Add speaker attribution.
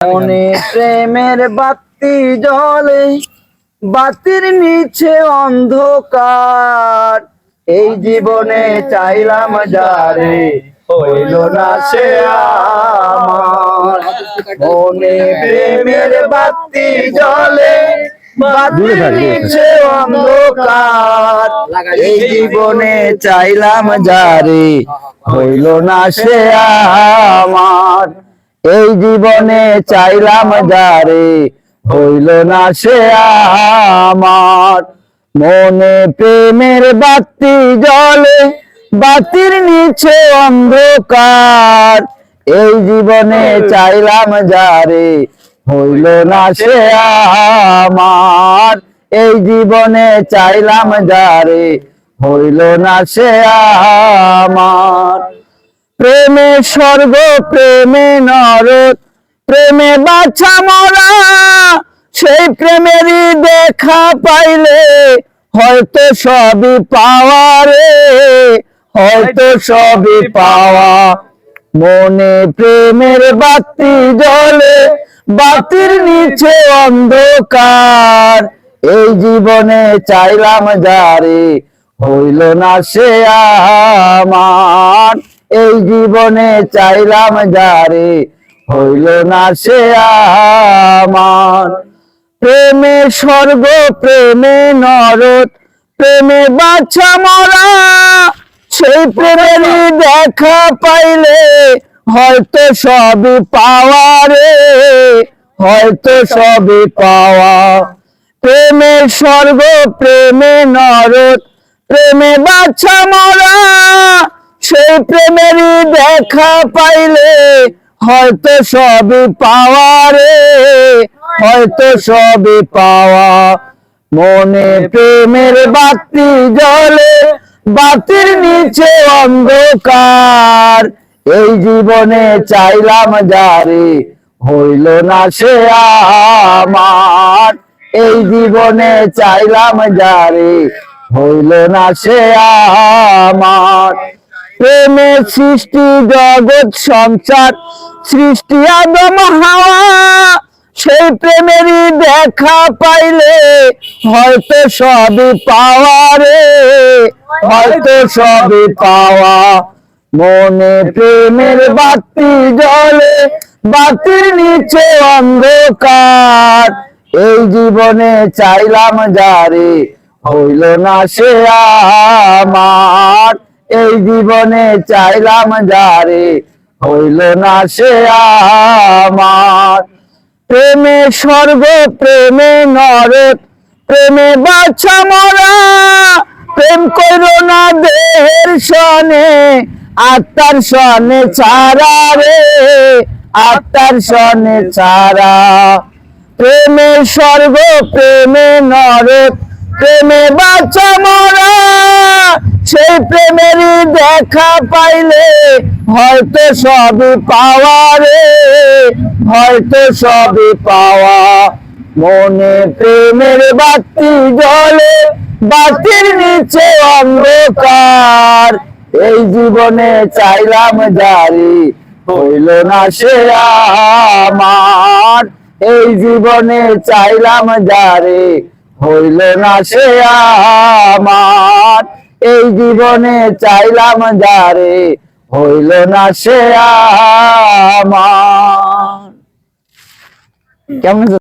Speaker 1: মনে প্রেমের বাতি জ্বলে, বাতির নিচে অন্ধকার। এই জীবনে চাইলাম যারে, হইল না সে আমার। মনে প্রেমের বাতি জ্বলে, বাতির নিচে অন্ধকার। এই জীবনে চাইলাম যারে, হইল না সে আমার। এই জীবনে চাইলাম যারে, হইল না সে আমার। মনে প্রেমের বাতি জ্বলে, বাতির নিচে অন্ধকার। এই জীবনে চাইলাম যারে, হইল না সে আমার। এই জীবনে চাইলাম যারে, হইল না সে আমার। প্রেমে স্বর্গ, প্রেমে নরক, প্রেমে বাছা মরা। সেই প্রেমেরই দেখা পাইলে হয়তো সবই পাওয়া রে, হয়তো সবই পাওয়া। মনে প্রেমের বাতি জ্বলে, বাতির নিচে অন্ধকার। এই জীবনে চাইলাম যারে, হইল না সে আমার। এই জীবনে চাইলাম যারে, হইল না সে আমার। প্রেমে স্বর্গ, প্রেমে নরক, প্রেমে বাছা মরা। সেই প্রেমেরই দেখা পাইলে হয়তো সবই পাওয়া রে, হয়তো সবই পাওয়া। প্রেমে স্বর্গ, প্রেমে নরক, প্রেমে বাছা মরা। সেই প্রেমেরই দেখা পাইলে হয়তো সবই পাওয়া রে, হয়তো সবই পাওয়া। মনে প্রেমের বাতি জ্বলে, বাতির নিচে অন্ধকার। এই জীবনে চাইলাম যারে, হইল না সে আমার। এই জীবনে চাইলাম যারে, হইল না সে আমার। প্রেমের সৃষ্টি জগৎ সংসার, সৃষ্টি আদম হাওয়া। সেই প্রেমেরই দেখা পাইলে হয়তো সবই পাওয়া রে, হয়তো সবই পাওয়া। মনে প্রেমের বাতি জ্বলে, বাতির নিচে অন্ধকার। এই জীবনে চাইলাম যারে, হইল না সে আমার। এই জীবনে চাইলাম যারে, হইল না সে আমার। প্রেমে স্বর্গ, প্রেমে নরক, প্রেমে বাছা মরা। প্রেম করো না দেহের সনে, আত্মার সনে ছাড়া রে, আত্মার সনে ছাড়া। প্রেমে স্বর্গ, প্রেমে নরক, প্রেমে বাছা মরা। সেই প্রেমেরই দেখা পাইলে হয়তো সবই পাওয়া রে, হয়তো সবই পাওয়া। মনে প্রেমের বাতি জ্বলে, বাতির নিচে অন্ধকার। এই জীবনে চাইলাম যারে, হইল না সে আমার। এই জীবনে চাইলাম যারে, হইল না সে আমার। এই জীবনে চাইলাম যারে, হইল না সে আমার। কেমন?